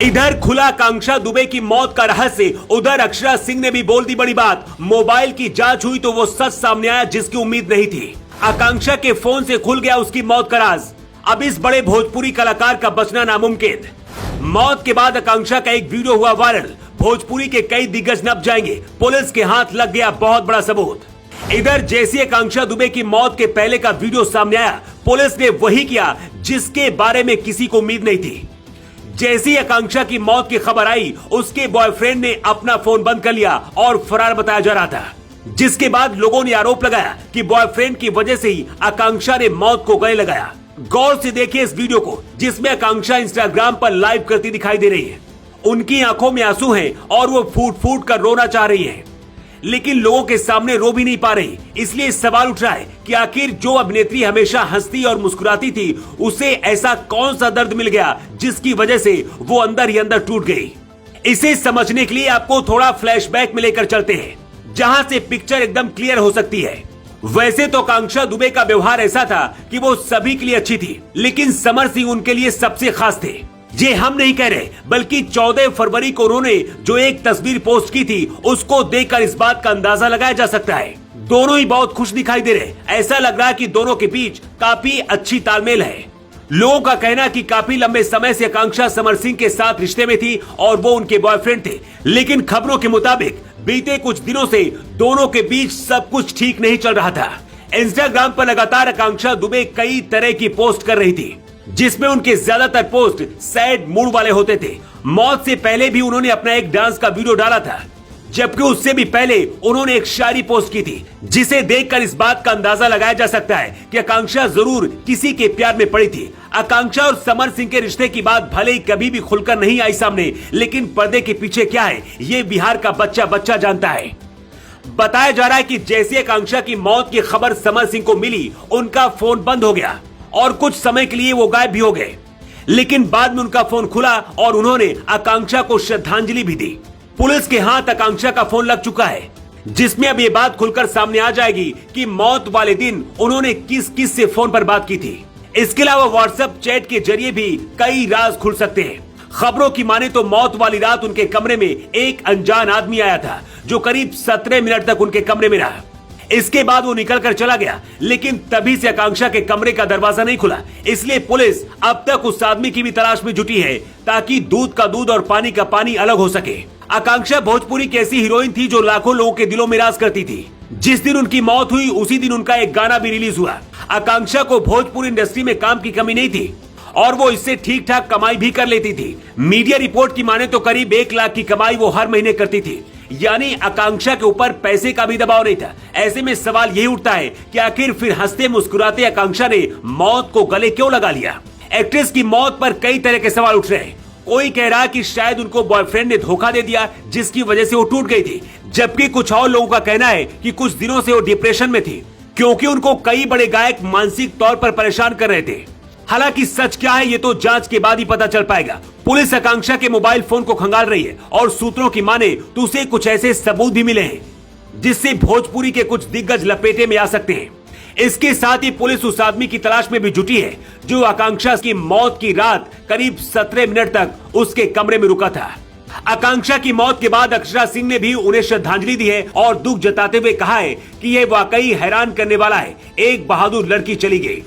इधर खुला आकांक्षा दुबे की मौत का रहस्य, उधर अक्षरा सिंह ने भी बोल दी बड़ी बात। मोबाइल की जांच हुई तो वो सच सामने आया जिसकी उम्मीद नहीं थी। आकांक्षा के फोन से खुल गया उसकी मौत का राज। अब इस बड़े भोजपुरी कलाकार का बचना नामुमकिन। मौत के बाद आकांक्षा का एक वीडियो हुआ वायरल। भोजपुरी के कई दिग्गज नप जाएंगे, पुलिस के हाथ लग गया बहुत बड़ा सबूत। इधर जैसी आकांक्षा दुबे की मौत के पहले का वीडियो सामने आया, पुलिस ने वही किया जिसके बारे में किसी को उम्मीद नहीं थी। जैसी आकांक्षा की मौत की खबर आई, उसके बॉयफ्रेंड ने अपना फोन बंद कर लिया और फरार बताया जा रहा था, जिसके बाद लोगों ने आरोप लगाया कि बॉयफ्रेंड की वजह से ही आकांक्षा ने मौत को गले लगाया। गौर से देखिए इस वीडियो को, जिसमें आकांक्षा इंस्टाग्राम पर लाइव करती दिखाई दे रही है। उनकी आंखों में आंसू हैं और वो फूट फूट कर रोना चाह रही है, लेकिन लोगों के सामने रो भी नहीं पा रही। इसलिए सवाल उठ रहा है कि आखिर जो अभिनेत्री हमेशा हंसती और मुस्कुराती थी, उसे ऐसा कौन सा दर्द मिल गया जिसकी वजह से वो अंदर ही अंदर टूट गई। इसे समझने के लिए आपको थोड़ा फ्लैशबैक में लेकर चलते हैं, जहां से पिक्चर एकदम क्लियर हो सकती है। वैसे तो आकांक्षा दुबे का व्यवहार ऐसा था कि वो सभी के लिए अच्छी थी, लेकिन समर सिंह उनके लिए सबसे खास थे। ये हम नहीं कह रहे, बल्कि 14 फरवरी को उन्होंने जो एक तस्वीर पोस्ट की थी, उसको देखकर इस बात का अंदाजा लगाया जा सकता है। दोनों ही बहुत खुश दिखाई दे रहे। ऐसा लग रहा है कि दोनों के बीच काफी अच्छी तालमेल है। लोगों का कहना कि काफी लंबे समय से आकांक्षा समर सिंह के साथ रिश्ते में थी और वो उनके बॉयफ्रेंड थे, लेकिन खबरों के मुताबिक बीते कुछ दिनों से दोनों के बीच सब कुछ ठीक नहीं चल रहा था। इंस्टाग्राम पर लगातार आकांक्षा दुबे कई तरह की पोस्ट कर रही थी, जिसमें उनके ज्यादातर पोस्ट सैड मूड वाले होते थे। मौत से पहले भी उन्होंने अपना एक डांस का वीडियो डाला था, जबकि उससे भी पहले उन्होंने एक शायरी पोस्ट की थी, जिसे देखकर इस बात का अंदाजा लगाया जा सकता है कि आकांक्षा जरूर किसी के प्यार में पड़ी थी। आकांक्षा और समर सिंह के रिश्ते की बात भले ही कभी भी खुलकर नहीं आई सामने, लेकिन पर्दे के पीछे क्या है, ये बिहार का बच्चा बच्चा जानता है। बताया जा रहा है कि जैसे आकांक्षा की मौत की खबर समर सिंह को मिली, उनका फोन बंद हो गया और कुछ समय के लिए वो गायब भी हो गए, लेकिन बाद में उनका फोन खुला और उन्होंने आकांक्षा को श्रद्धांजलि भी दी। पुलिस के हाथ आकांक्षा का फोन लग चुका है, जिसमें अब ये बात खुलकर सामने आ जाएगी कि मौत वाले दिन उन्होंने किस किस से फोन पर बात की थी। इसके अलावा व्हाट्सएप चैट के जरिए भी कई राज खुल सकते हैं। खबरों की माने तो मौत वाली रात उनके कमरे में एक अनजान आदमी आया था, जो करीब 17 मिनट तक उनके कमरे में रहा। इसके बाद वो निकल कर चला गया, लेकिन तभी से आकांक्षा के कमरे का दरवाजा नहीं खुला। इसलिए पुलिस अब तक उस आदमी की भी तलाश में जुटी है, ताकि दूध का दूध और पानी का पानी अलग हो सके। आकांक्षा भोजपुरी की ऐसी हीरोइन थी जो लाखों लोगों के दिलों में राज करती थी। जिस दिन उनकी मौत हुई, उसी दिन उनका एक गाना भी रिलीज हुआ। आकांक्षा को भोजपुरी इंडस्ट्री में काम की कमी नहीं थी और वो इससे ठीक ठाक कमाई भी कर लेती थी। मीडिया रिपोर्ट की माने तो करीब 1 लाख की कमाई वो हर महीने करती थी, यानी आकांक्षा के ऊपर पैसे का भी दबाव नहीं था। ऐसे में सवाल यही उठता है कि आखिर फिर हंसते मुस्कुराते आकांक्षा ने मौत को गले क्यों लगा लिया। एक्ट्रेस की मौत पर कई तरह के सवाल उठ रहे हैं। कोई कह रहा है कि शायद उनको बॉयफ्रेंड ने धोखा दे दिया, जिसकी वजह से वो टूट गई थी, जबकि कुछ और लोगों का कहना है कि कुछ दिनों से वो डिप्रेशन में थी, क्योंकि उनको कई बड़े गायक मानसिक तौर पर परेशान कर रहे थे। हालांकि सच क्या है, ये तो जांच के बाद ही पता चल पाएगा। पुलिस आकांक्षा के मोबाइल फोन को खंगाल रही है और सूत्रों की माने तो उसे कुछ ऐसे सबूत भी मिले हैं, जिससे भोजपुरी के कुछ दिग्गज लपेटे में आ सकते हैं। इसके साथ ही पुलिस उस आदमी की तलाश में भी जुटी है, जो आकांक्षा की मौत की रात करीब 17 मिनट तक उसके कमरे में रुका था। आकांक्षा की मौत के बाद अक्षरा सिंह ने भी उन्हें श्रद्धांजलि दी है और दुख जताते हुए कहा है कि यह वाकई हैरान करने वाला है, एक बहादुर लड़की चली गई।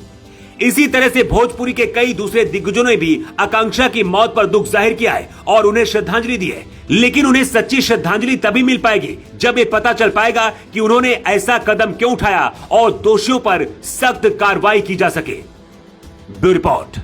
इसी तरह से भोजपुरी के कई दूसरे दिग्गजों ने भी आकांक्षा की मौत पर दुख जाहिर किया है और उन्हें श्रद्धांजलि दी है, लेकिन उन्हें सच्ची श्रद्धांजलि तभी मिल पाएगी जब ये पता चल पाएगा कि उन्होंने ऐसा कदम क्यों उठाया और दोषियों पर सख्त कार्रवाई की जा सके। Bureau report.